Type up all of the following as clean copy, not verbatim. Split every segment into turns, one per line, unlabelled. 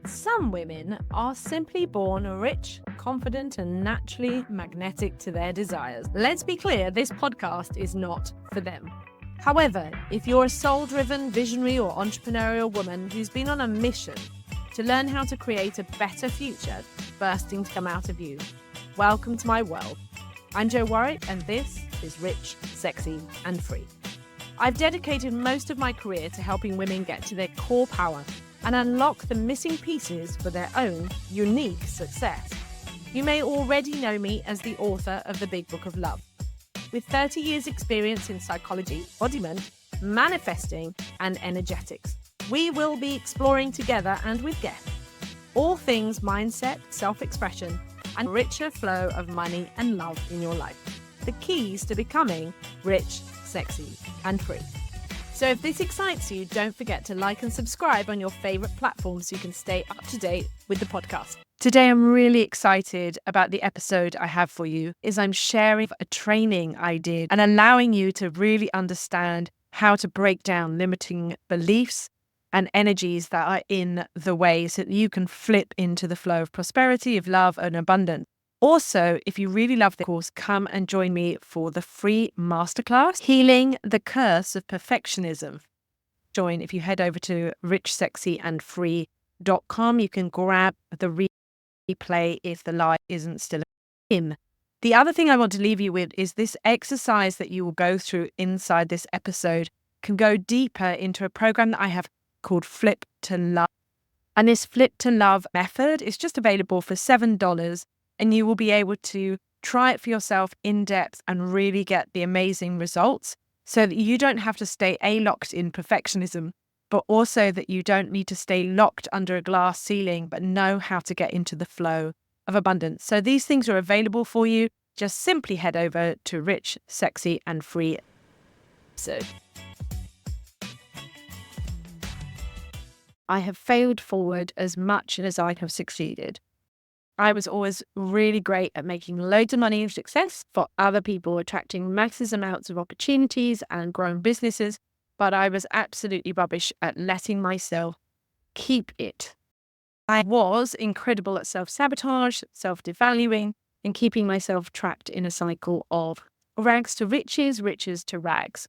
Some women are simply born rich, confident, and naturally magnetic to their desires. Let's be clear, this podcast is not for them. However, if you're a soul-driven, visionary, or entrepreneurial woman who's been on a mission to learn how to create a better future bursting to come out of you, welcome to my world. I'm Jo Warwick, and this is Rich, Sexy, and Free. I've dedicated most of my career to helping women get to their core power and unlock the missing pieces for their own unique success. You may already know me as the author of The Big Book of Love. With 30 years experience in psychology, embodiment, manifesting, and energetics, we will be exploring together and with guests all things mindset, self-expression, and richer flow of money and love in your life. The keys to becoming rich, sexy, and free. So if this excites you, don't forget to like and subscribe on your favorite platforms so you can stay up to date with the podcast. Today, I'm really excited about the episode I have for you, is I'm sharing a training I did and allowing you to really understand how to break down limiting beliefs and energies that are in the way so that you can flip into the flow of prosperity, of love, and abundance. Also, if you really love the course, come and join me for the free masterclass, Healing the Curse of Perfectionism. Join if you head over to richsexyandfree.com. You can grab the replay if the live isn't still in. The other thing I want to leave you with is this exercise that you will go through inside this episode can go deeper into a program that I have called Flip to Love. And this Flip to Love method is just available for $7. And you will be able to try it for yourself in depth and really get the amazing results so that you don't have to stay locked in perfectionism, but also that you don't need to stay locked under a glass ceiling, but know how to get into the flow of abundance. So these things are available for you. Just simply head over to Rich, Sexy, and Free. I have failed forward as much as I have succeeded. I was always really great at making loads of money and success for other people, attracting massive amounts of opportunities and growing businesses, but I was absolutely rubbish at letting myself keep it. I was incredible at self-sabotage, self-devaluing, and keeping myself trapped in a cycle of rags to riches, riches to rags.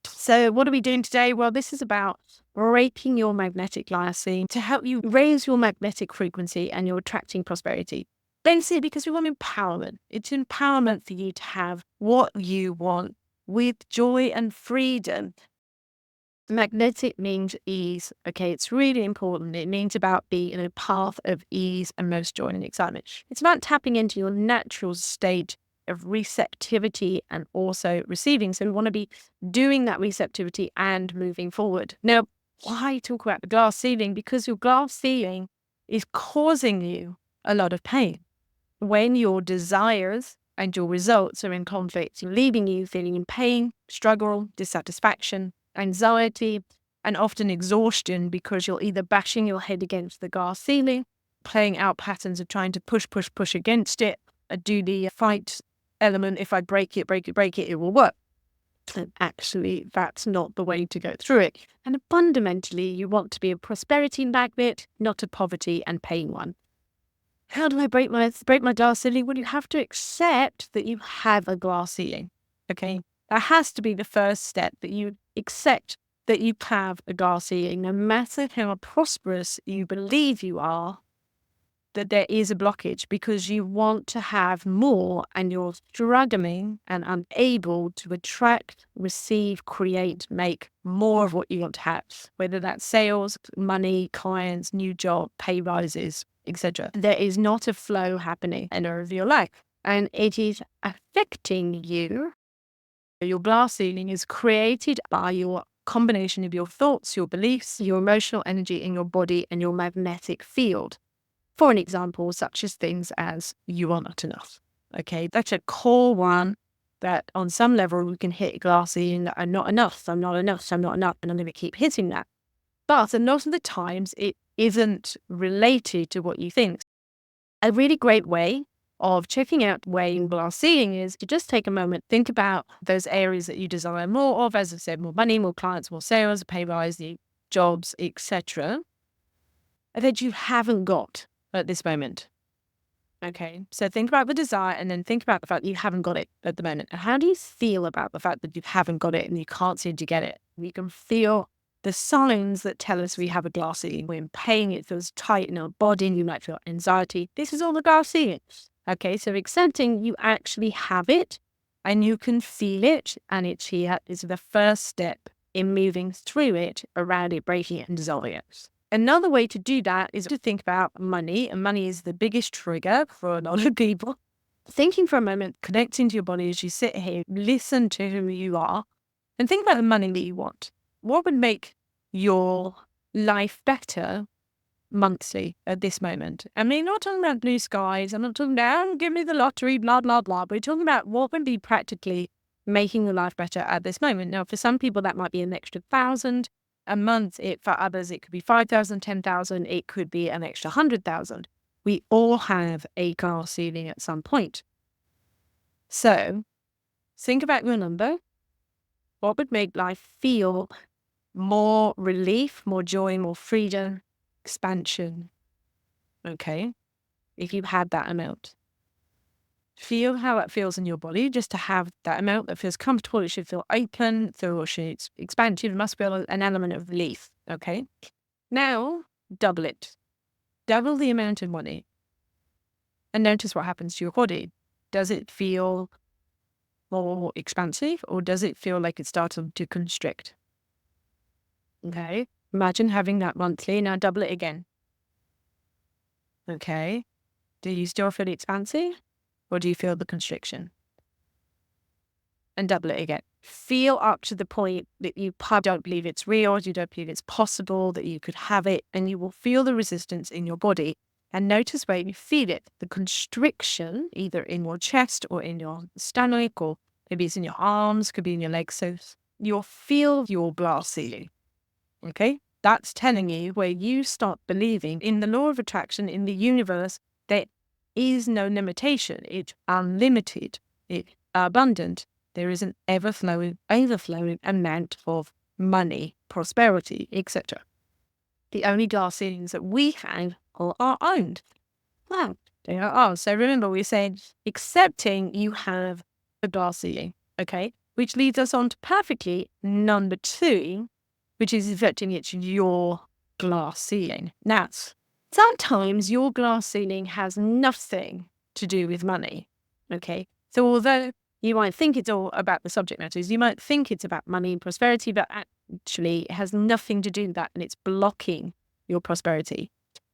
So what are we doing today? Well, this is about breaking your magnetic glass ceiling to help you raise your magnetic frequency and you're attracting prosperity. Basically, because we want empowerment. It's empowerment for you to have what you want with joy and freedom. Magnetic means ease. Okay, it's really important. It means about being in a path of ease and most joy and excitement. It's about tapping into your natural state of receptivity and also receiving. So we want to be doing that receptivity and moving forward. Now, why talk about the glass ceiling? Because your glass ceiling is causing you a lot of pain. When your desires and your results are in conflict, leaving you feeling in pain, struggle, dissatisfaction, anxiety, and often exhaustion because you're either bashing your head against the glass ceiling, playing out patterns of trying to push against it, do the fight element. If I break it, it will work. And actually, that's not the way to go through it. And fundamentally, you want to be a prosperity magnet, not a poverty and pain one. How do I break my glass ceiling? Well, you have to accept that you have a glass ceiling. Okay, that has to be the first step, that you accept that you have a glass ceiling, no matter how prosperous you believe you are. That there is a blockage because you want to have more and you're struggling and unable to attract, receive, create, make more of what you want to have, whether that's sales, money, clients, new job, pay rises, etc. There is not a flow happening in your life and it is affecting you. Your glass ceiling is created by your combination of your thoughts, your beliefs, your emotional energy in your body and your magnetic field. For an example, such as things as you are not enough. Okay, that's a core one that on some level we can hit glass ceiling that I'm not enough, I'm not enough, and I'm going to keep hitting that. But a lot of the times it isn't related to what you think. A really great way of checking out where your glass ceiling is to just take a moment, think about those areas that you desire more of, as I said, more money, more clients, more sales, a pay rise, the jobs, etc. that you haven't got at this moment. Okay, so think about the desire and then think about the fact that you haven't got it at the moment. And how do you feel about the fact that you haven't got it and you can't seem to get it? We can feel the signs that tell us we have a glass ceiling. We're in pain, it feels tight in our body, you might feel anxiety. This is all the glass ceiling. Okay, so accepting you actually have it and you can feel it, and it's here is the first step in moving through it, around it, breaking it, and dissolving it. Another way to do that is to think about money, and money is the biggest trigger for a lot of people. Thinking for a moment, connecting to your body as you sit here, listen to who you are, and think about the money that you want. What would make your life better monthly at this moment? I mean, not talking about blue skies. I'm not talking about, give me the lottery, blah, blah, blah. But we're talking about what would be practically making your life better at this moment. Now, for some people, that might be an extra 1,000 a month. For others, it could be 5,000, 10,000. It could be an extra 100,000. We all have a glass ceiling at some point. So think about your number. What would make life feel more relief, more joy, more freedom, expansion? Okay, if you had that amount. Feel how it feels in your body just to have that amount that feels comfortable. It should feel open, it should expand. It must feel an element of relief. Okay, now double it. Double the amount of money. And notice what happens to your body. Does it feel more expansive, or does it feel like it's starting to constrict? Okay, imagine having that monthly. Now double it again. Okay, do you still feel expansive, or do you feel the constriction? And double it again. Feel up to the point that you don't believe it's real, you don't believe it's possible, that you could have it, and you will feel the resistance in your body. And notice where you feel it, the constriction, either in your chest or in your stomach, or maybe it's in your arms, could be in your legs. So you'll feel your glass ceiling. Okay? That's telling you where you start believing in the law of attraction, in the universe. There is no limitation. It's unlimited. It's abundant. There is an overflowing amount of money, prosperity, etc. The only glass ceilings that we have are our own. Wow, they are ours. So remember, we're saying accepting you have a glass ceiling, okay? Which leads us on to perfectly number 2, which is accepting it's your glass ceiling. Now, sometimes your glass ceiling has nothing to do with money, okay? So although you might think it's all about the subject matters, you might think it's about money and prosperity, but actually it has nothing to do with that, and it's blocking your prosperity,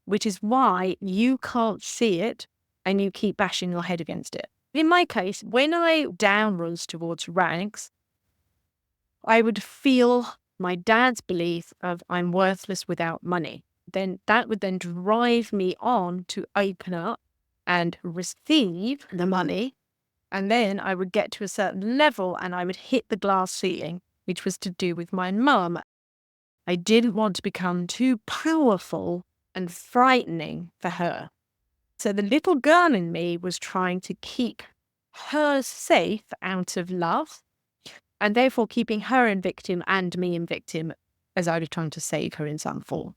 which is why you can't see it and you keep bashing your head against it. In my case, when I downwards towards ranks, I would feel my dad's belief of I'm worthless without money. Then that would then drive me on to open up and receive the money. And then I would get to a certain level and I would hit the glass ceiling, which was to do with my mum. I didn't want to become too powerful and frightening for her. So the little girl in me was trying to keep her safe out of love, and therefore keeping her in victim and me in victim, as I was trying to save her in some form.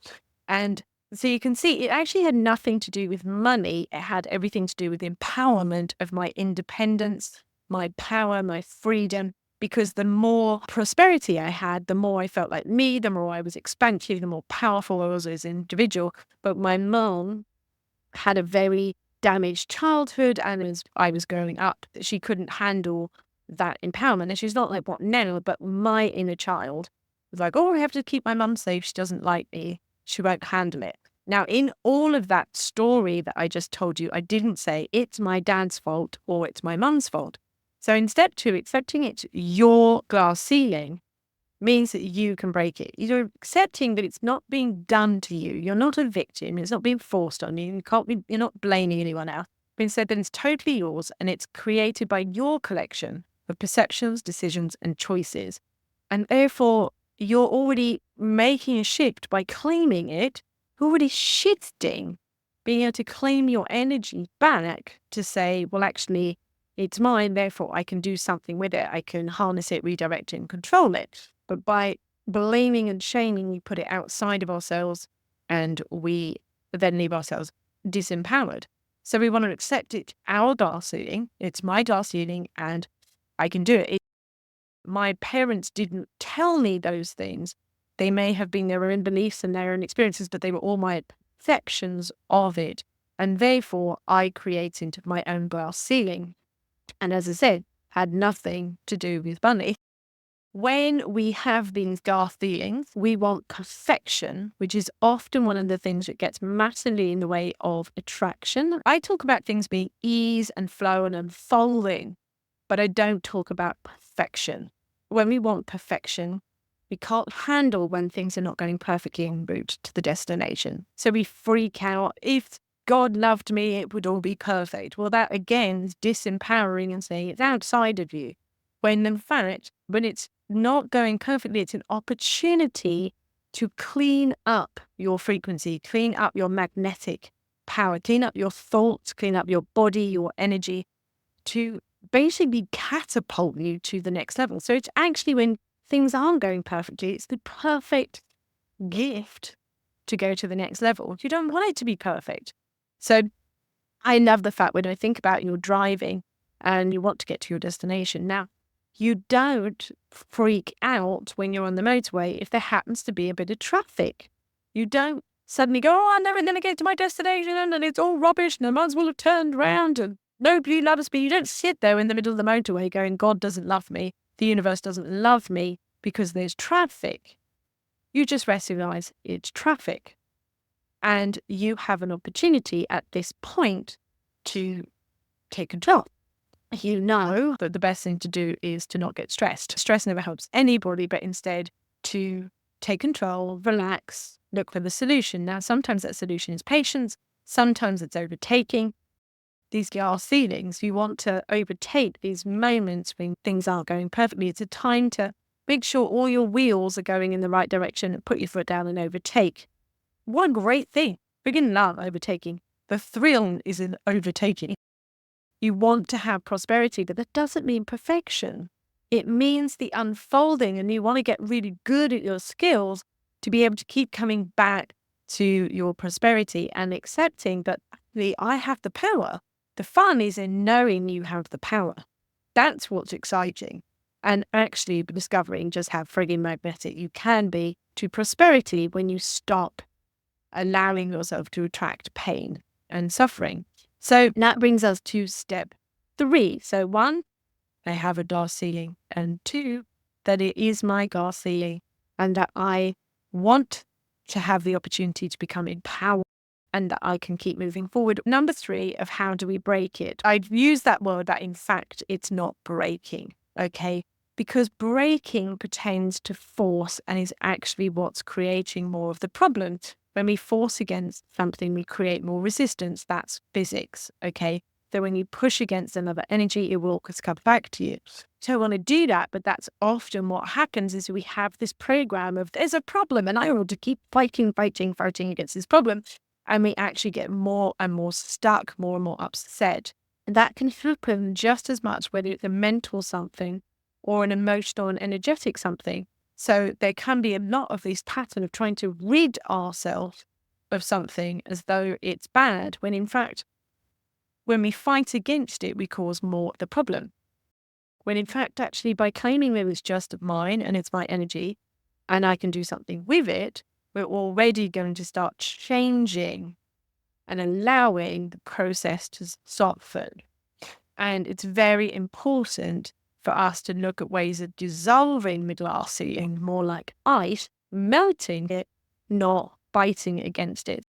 And so you can see it actually had nothing to do with money. It had everything to do with empowerment of my independence, my power, my freedom. Because the more prosperity I had, the more I felt like me, the more I was expansive, the more powerful I was as an individual. But my mom had a very damaged childhood, and as I was growing up, she couldn't handle that empowerment. And she's not like what now, but my inner child was like, oh, I have to keep my mum safe. She doesn't like me. She won't handle it. Now, in all of that story that I just told you, I didn't say it's my dad's fault or it's my mum's fault. So in step 2, accepting it's your glass ceiling means that you can break it. You're accepting that it's not being done to you. You're not a victim. It's not being forced on you. You're not blaming anyone else. But instead, that it's totally yours, and it's created by your collection of perceptions, decisions, and choices. And therefore, you're already making a shift by claiming it, already shifting, being able to claim your energy back to say, well, actually, it's mine, therefore I can do something with it. I can harness it, redirect it, and control it. But by blaming and shaming, we put it outside of ourselves and we but then leave ourselves disempowered. So we want to accept it, our glass ceiling. It's my glass ceiling and I can do it. My parents didn't tell me those things. They may have been their own beliefs and their own experiences, but they were all my perceptions of it. And therefore, I created my own glass ceiling. And as I said, had nothing to do with money. When we have these glass ceilings, we want perfection, which is often one of the things that gets massively in the way of attraction. I talk about things being ease and flow and unfolding, but I don't talk about perfection. When we want perfection, we can't handle when things are not going perfectly en route to the destination. So we freak out. If God loved me, it would all be perfect. Well, that again is disempowering and saying it's outside of you. When in fact, when it's not going perfectly, it's an opportunity to clean up your frequency, clean up your magnetic power, clean up your thoughts, clean up your body, your energy, to basically catapult you to the next level. So it's actually when things aren't going perfectly, it's the perfect gift to go to the next level. You don't want it to be perfect. So I love the fact when I think about you're driving and you want to get to your destination. Now, you don't freak out when you're on the motorway if there happens to be a bit of traffic. You don't suddenly go, oh, I'm never going to get to my destination and it's all rubbish and I might as well have turned around and nobody loves me. You don't sit there in the middle of the motorway going, God doesn't love me. The universe doesn't love me because there's traffic. You just recognize it's traffic. And you have an opportunity at this point to take control. You know that the best thing to do is to not get stressed. Stress never helps anybody, but instead to take control, relax, look for the solution. Now, sometimes that solution is patience. Sometimes it's overtaking. These glass ceilings, you want to overtake these moments when things aren't going perfectly. It's a time to make sure all your wheels are going in the right direction and put your foot down and overtake. What a great thing. Freaking love overtaking. The thrill is in overtaking. You want to have prosperity, but that doesn't mean perfection. It means the unfolding, and you want to get really good at your skills to be able to keep coming back to your prosperity and accepting that actually I have the power. The fun is in knowing you have the power. That's what's exciting. And actually discovering just how frigging magnetic you can be to prosperity when you stop allowing yourself to attract pain and suffering. So that brings us to step 3. So 1, I have a glass ceiling. And 2, that it is my glass ceiling and that I want to have the opportunity to become empowered and that I can keep moving forward. Number 3 of how do we break it? I'd use that word that in fact it's not breaking, okay? Because breaking pertains to force and is actually what's creating more of the problem. When we force against something, we create more resistance. That's physics, okay? So when you push against another energy, it will always come back to you. So I want to do that, but that's often what happens is we have this program of there's a problem and I want to keep fighting against this problem. And we actually get more and more stuck, more and more upset. And that can happen just as much whether it's a mental something or an emotional and energetic something. So there can be a lot of this pattern of trying to rid ourselves of something as though it's bad, when in fact, when we fight against it, we cause more of the problem. When in fact, actually, by claiming that it's just mine and it's my energy and I can do something with it, we're already going to start changing and allowing the process to soften. And it's very important for us to look at ways of dissolving the glass ceiling, more like ice, melting it, not biting against it.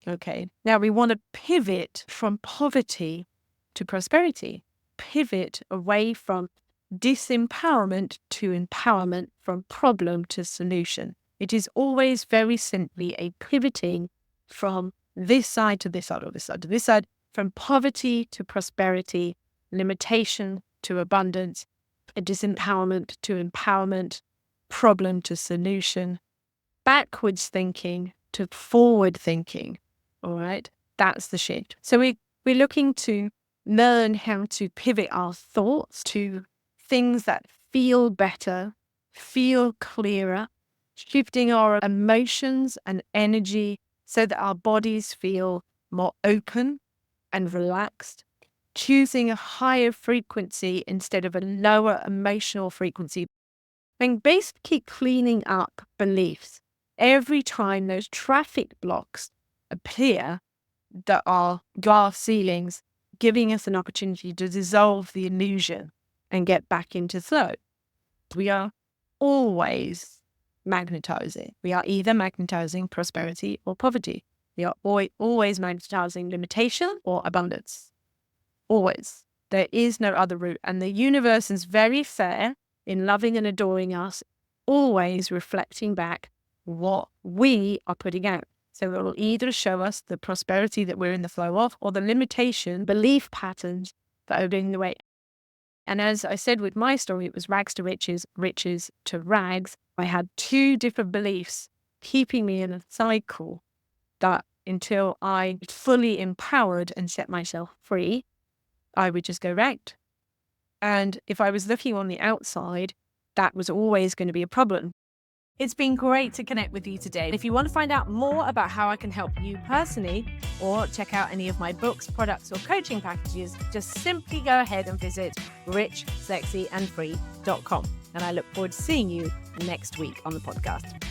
Okay, now we want to pivot from poverty to prosperity, pivot away from disempowerment to empowerment, from problem to solution. It is always very simply a pivoting from this side to this side or this side to this side, from poverty to prosperity, limitation to abundance, a disempowerment to empowerment, problem to solution, backwards thinking to forward thinking. All right, that's the shift. So we're looking to learn how to pivot our thoughts to things that feel better, feel clearer, shifting our emotions and energy so that our bodies feel more open and relaxed, choosing a higher frequency instead of a lower emotional frequency. And basically cleaning up beliefs. Every time those traffic blocks appear that are glass ceilings, giving us an opportunity to dissolve the illusion and get back into flow. We are always magnetizing. We are either magnetizing prosperity or poverty. We are always magnetizing limitation or abundance. Always. There is no other route. And the universe is very fair in loving and adoring us, always reflecting back what we are putting out. So it will either show us the prosperity that we're in the flow of, or the limitation, belief patterns that are doing the way. And as I said with my story, it was rags to riches, riches to rags. I had 2 different beliefs keeping me in a cycle that until I fully empowered and set myself free, I would just go right. And if I was looking on the outside, that was always going to be a problem.
It's been great to connect with you today. If you want to find out more about how I can help you personally, or check out any of my books, products, or coaching packages, just simply go ahead and visit richsexyandfree.com. And I look forward to seeing you next week on the podcast.